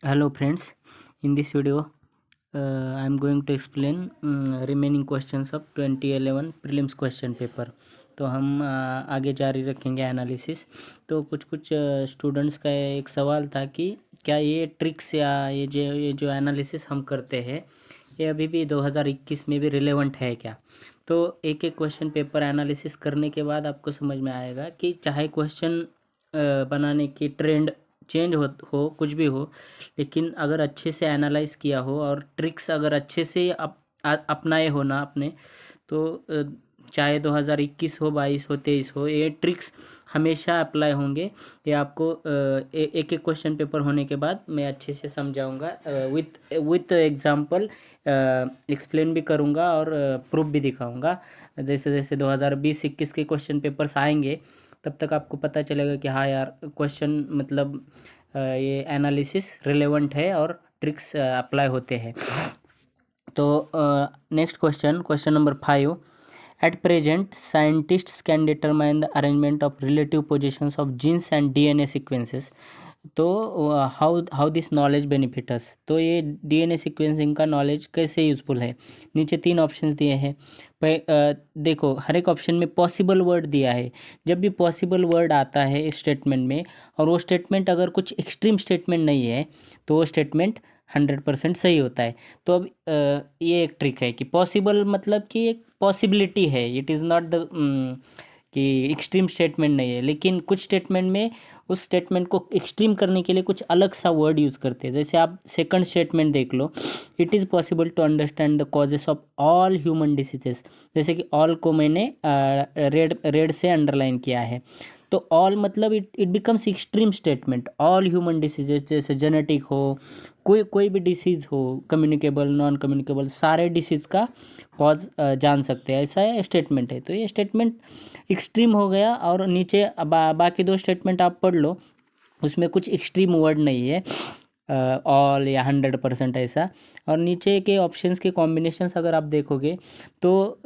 Hello friends, in this video I am going to explain remaining questions of 2011 prelims question paper। तो हम आगे जारी रखेंगे analysis. तो कुछ कुछ स्टूडेंट्स का एक सवाल था कि क्या ये ट्रिक्स या ये जो एनालिसिस हम करते हैं ये अभी भी 2021 में भी रिलेवेंट है क्या। तो एक एक क्वेश्चन पेपर एनालिसिस करने के बाद आपको समझ में आएगा कि चाहे क्वेश्चन बनाने की ट्रेंड चेंज हो कुछ भी हो, लेकिन अगर अच्छे से एनालाइज किया हो और ट्रिक्स अगर अच्छे से अपनाए हो ना अपने, तो चाहे 2021 हो 22 हो 23 हो, ये ट्रिक्स हमेशा अप्लाई होंगे। ये आपको एक एक क्वेश्चन पेपर होने के बाद मैं अच्छे से समझाऊंगा, विथ एग्जांपल एक्सप्लेन भी करूंगा और प्रूफ भी दिखाऊंगा। जैसे जैसे 2020-21 के क्वेश्चन पेपर्स आएंगे तब तक आपको पता चलेगा कि हाँ यार क्वेश्चन मतलब ये एनालिसिस रिलेवेंट है और ट्रिक्स अप्लाई होते हैं। तो next question number 5। At present scientists can determine the arrangement of relative positions of genes and DNA sequences. तो how how this knowledge benefit us. तो ये डीएनए सीक्वेंसिंग का नॉलेज कैसे यूज़फुल है। नीचे 3 ऑप्शंस दिए हैं। देखो हर एक ऑप्शन में पॉसिबल वर्ड दिया है। जब भी पॉसिबल वर्ड आता है स्टेटमेंट में और वो स्टेटमेंट अगर कुछ एक्सट्रीम स्टेटमेंट नहीं है तो वो स्टेटमेंट 100% सही होता है। तो अब ये एक ट्रिक है कि पॉसिबल मतलब कि एक पॉसिबिलिटी है, इट इज़ नॉट द कि एक्सट्रीम स्टेटमेंट नहीं है। लेकिन कुछ स्टेटमेंट में उस स्टेटमेंट को एक्सट्रीम करने के लिए कुछ अलग सा वर्ड यूज़ करते हैं। जैसे आप सेकंड स्टेटमेंट देख लो, it is possible to understand the causes of all human diseases. जैसे कि ऑल को मैंने रेड रेड से अंडरलाइन किया है। तो ऑल मतलब it it becomes extreme statement. All human diseases जैसे जेनेटिक हो, कोई भी डिसीज़ हो, कम्युनिकेबल नॉन कम्युनिकेबल, सारे डिसीज़ का कॉज जान सकते हैं, ऐसा स्टेटमेंट है। तो ये स्टेटमेंट एक्सट्रीम हो गया। और नीचे बाकी 2 स्टेटमेंट आप पढ़ लो, उसमें कुछ एक्सट्रीम वर्ड नहीं है, ऑल या 100% ऐसा। और नीचे के ऑप्शंस के कॉम्बिनेशंस अगर आप देखोगे तो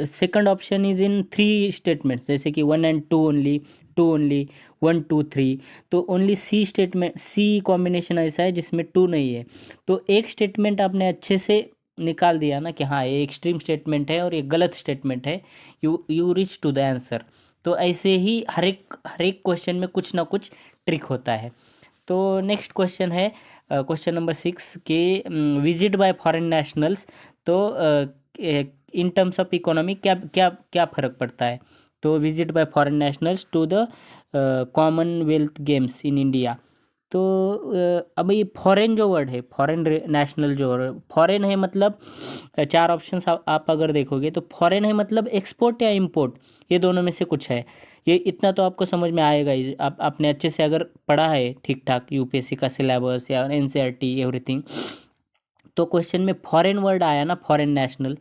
second option is in 3 statements, जैसे कि 1 and 2 ओनली, 2 ओनली, 1 2 3। तो ओनली सी स्टेटमेंट, सी कॉम्बिनेशन ऐसा है जिसमें 2 नहीं है। तो एक स्टेटमेंट आपने अच्छे से निकाल दिया ना कि हाँ ये एक्सट्रीम स्टेटमेंट है और ये गलत स्टेटमेंट है, you reach to the answer. तो ऐसे ही हर एक क्वेश्चन में कुछ ना कुछ ट्रिक होता है। तो नेक्स्ट क्वेश्चन है क्वेश्चन नंबर 6 के विजिट बाय फॉरेन नेशनल्स। तो इन टर्म्स ऑफ इकोनॉमी क्या क्या क्या फ़र्क पड़ता है। तो visit by foreign nationals to the Commonwealth Games in India. तो अब ये फॉरेन जो वर्ड है, फॉरेन नेशनल जो फॉरेन है मतलब 4 ऑप्शंस आप अगर देखोगे तो फॉरेन है मतलब एक्सपोर्ट या इंपोर्ट, ये दोनों में से कुछ है। ये इतना तो आपको समझ में आएगा ही, आपने अच्छे से अगर पढ़ा है ठीक ठाक यूपीएससी का सिलेबस या एनसीईआरटी एवरीथिंग। तो क्वेश्चन में फॉरेन वर्ड आया ना, फॉरेन नेशनल,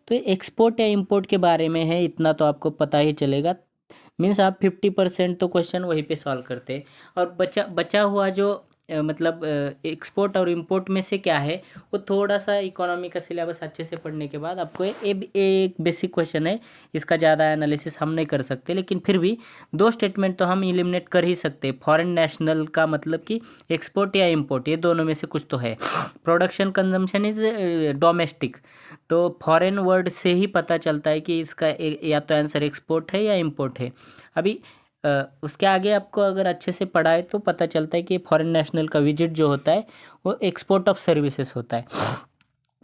तो एक्सपोर्ट या इंपोर्ट के बारे में है, इतना तो आपको पता ही चलेगा। मीन्स आप 50% तो क्वेश्चन वहीं पे सॉल्व करते हैं। और बचा बचा हुआ जो मतलब एक्सपोर्ट और इंपोर्ट में से क्या है, वो थोड़ा सा इकोनॉमी का सिलेबस अच्छे से पढ़ने के बाद आपको एक बेसिक क्वेश्चन है, इसका ज़्यादा एनालिसिस हम नहीं कर सकते। लेकिन फिर भी 2 स्टेटमेंट तो हम एलिमिनेट कर ही सकते हैं। फॉरेन नेशनल का मतलब कि एक्सपोर्ट या इंपोर्ट, ये दोनों में से कुछ तो है। Production consumption is domestic. तो फॉरेन वर्ड से ही पता चलता है कि इसका या तो आंसर एक्सपोर्ट है या इंपोर्ट है। अभी उसके आगे आपको अगर अच्छे से पढ़ा है तो पता चलता है कि फॉरेन नेशनल का विजिट जो होता है वो एक्सपोर्ट ऑफ सर्विसेज होता है।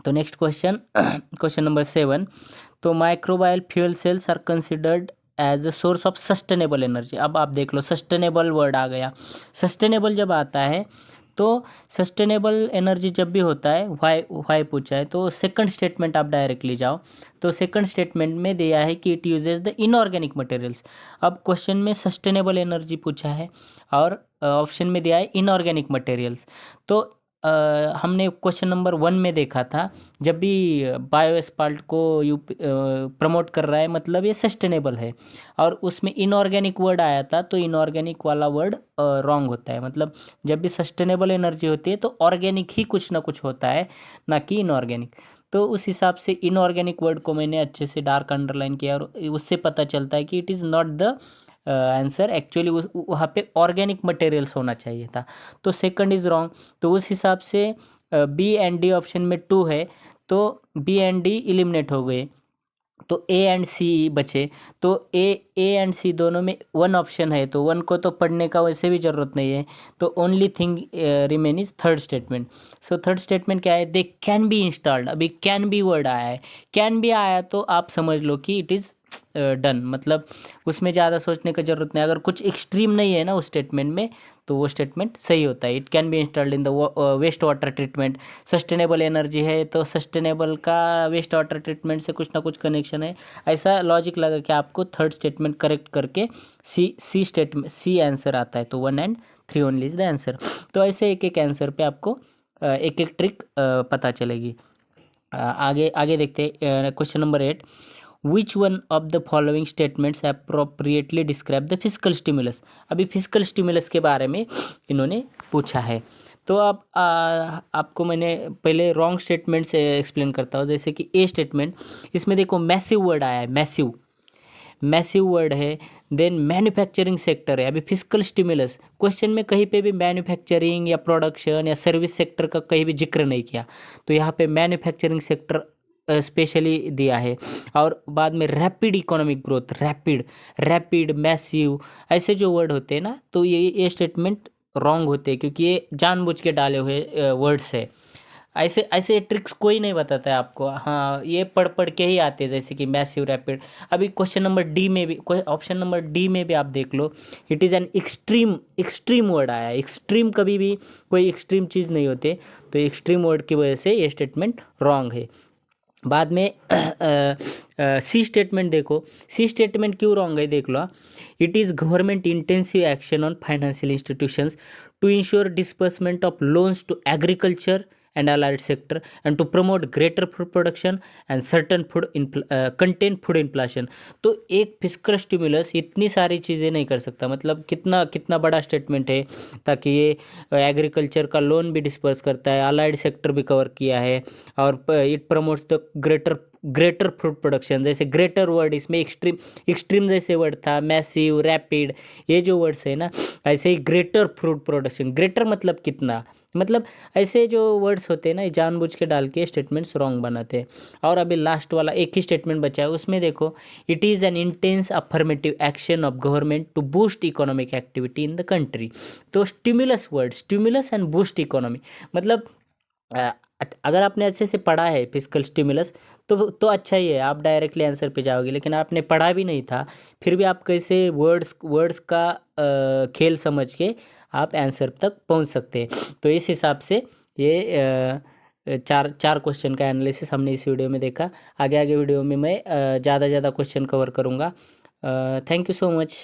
तो नेक्स्ट क्वेश्चन क्वेश्चन नंबर 7। तो microbial fuel cells are considered as a source of sustainable energy. अब आप देख लो सस्टेनेबल वर्ड आ गया। सस्टेनेबल जब आता है तो सस्टेनेबल एनर्जी जब भी होता है, वाई पूछा है तो सेकंड स्टेटमेंट आप डायरेक्टली जाओ। तो सेकंड स्टेटमेंट में दिया है कि it uses the inorganic materials. अब क्वेश्चन में सस्टेनेबल एनर्जी पूछा है और ऑप्शन में दिया है इनऑर्गेनिक मटेरियल्स। तो हमने क्वेश्चन नंबर 1 में देखा था, जब भी बायो एस्पाल्ट को प्रमोट कर रहा है मतलब ये सस्टेनेबल है। और उसमें इनऑर्गेनिक वर्ड आया था, तो इनऑर्गेनिक वाला वर्ड रॉन्ग होता है। मतलब जब भी सस्टेनेबल एनर्जी होती है तो ऑर्गेनिक ही कुछ ना कुछ होता है, ना कि इनऑर्गेनिक। तो उस हिसाब से इनऑर्गेनिक वर्ड को मैंने अच्छे से डार्क अंडरलाइन किया और उससे पता चलता है कि it is not the answer actually वहाँ पे ऑर्गेनिक मटेरियल्स होना चाहिए था, तो सेकंड इज़ रॉन्ग। तो उस हिसाब से बी एंड डी ऑप्शन में 2 है, तो बी एंड डी इलिमिनेट हो गए, तो ए एंड सी बचे। तो ए एंड सी दोनों में 1 ऑप्शन है, तो 1 को तो पढ़ने का वैसे भी ज़रूरत नहीं है, तो only thing remain is third statement. So third statement क्या है, दे कैन बी इंस्टॉल्ड। अभी कैन बी वर्ड आया है, कैन बी आया तो आप समझ लो कि इट इज़ डन, मतलब उसमें ज़्यादा सोचने की ज़रूरत नहीं। अगर कुछ एक्सट्रीम नहीं है ना उस स्टेटमेंट में, तो वो स्टेटमेंट सही होता है। It can be installed in the waste water treatment. Sustainable energy है, तो सस्टेनेबल का वेस्ट वाटर ट्रीटमेंट से कुछ ना कुछ कनेक्शन है, ऐसा लॉजिक लगा कि आपको थर्ड स्टेटमेंट करेक्ट करके सी स्टेटमेंट सी आंसर आता है, तो 1 and 3 only is the answer. तो ऐसे एक एक आंसर पे आपको एक एक ट्रिक पता चलेगी। आगे आगे देखते हैं question number 8। Which one of the following statements appropriately describe the physical stimulus. अभी फिजिकल स्टिमुलस के बारे में इन्होंने पूछा है, तो अब आपको मैंने पहले रॉन्ग स्टेटमेंट से एक्सप्लेन करता हूँ। जैसे कि ए स्टेटमेंट, इसमें देखो मैसिव वर्ड आया है, मैसिव, मैसिव वर्ड है। देन मैन्युफैक्चरिंग सेक्टर है। अभी फिजिकल स्टिमुलस क्वेश्चन में कहीं पे भी मैन्युफैक्चरिंग या प्रोडक्शन या सर्विस सेक्टर का कहीं भी जिक्र नहीं किया, तो यहाँ पे मैन्युफैक्चरिंग सेक्टर स्पेशली दिया है। और बाद में rapid economic growth, rapid massive, ऐसे जो वर्ड होते हैं ना, तो ये स्टेटमेंट रॉन्ग होते हैं, क्योंकि ये जानबूझ के डाले हुए वर्ड्स है। ऐसे ऐसे ट्रिक्स कोई नहीं बताता है आपको, हाँ ये पढ़ पढ़ के ही आते हैं, जैसे कि मैसिव, रैपिड। अभी क्वेश्चन नंबर डी में भी, ऑप्शन नंबर डी में भी आप देख लो, it is an extreme, extreme word आया है। एक्सट्रीम कभी भी कोई एक्सट्रीम चीज़ नहीं होते, तो एक्सट्रीम वर्ड की वजह से ये स्टेटमेंट रॉन्ग है। बाद में सी स्टेटमेंट देखो, सी स्टेटमेंट क्यों रॉन्ग है देख लो। It is government intensive action on financial institutions to ensure disbursement of loans to agriculture and allied sector and to promote greater food production and certain food contain food inflation। तो एक physical stimulus इतनी सारी चीज़ें नहीं कर सकता, मतलब कितना कितना बड़ा स्टेटमेंट है, ताकि ये एग्रीकल्चर का लोन भी डिस्पर्स करता है, अलाइड सेक्टर भी कवर किया है, और it promotes the greater food production. जैसे ग्रेटर वर्ड, इसमें एक्सट्रीम, एक्सट्रीम जैसे वर्ड था, मैसिव, रैपिड, ये जो वर्ड्स है ना, ऐसे ही ग्रेटर फूड प्रोडक्शन, ग्रेटर मतलब कितना, मतलब ऐसे जो वर्ड्स होते हैं ना, जानबूझ के डाल के स्टेटमेंट्स रॉन्ग बनाते हैं। और अभी लास्ट वाला एक ही स्टेटमेंट बचा है, उसमें देखो, it is an intense affirmative action of government to boost economic activity in the country. तो stimulus word, stimulus and boost economy, मतलब अगर आपने अच्छे से पढ़ा है फिजिकल स्टिमुलस, तो अच्छा ही है, आप डायरेक्टली आंसर पे जाओगे। लेकिन आपने पढ़ा भी नहीं था, फिर भी आप कैसे वर्ड्स का खेल समझ के आप आंसर तक पहुंच सकते हैं। तो इस हिसाब से ये चार क्वेश्चन का एनालिसिस हमने इस वीडियो में देखा। आगे वीडियो में मैं ज़्यादा क्वेश्चन कवर करूँगा। Thank you so much.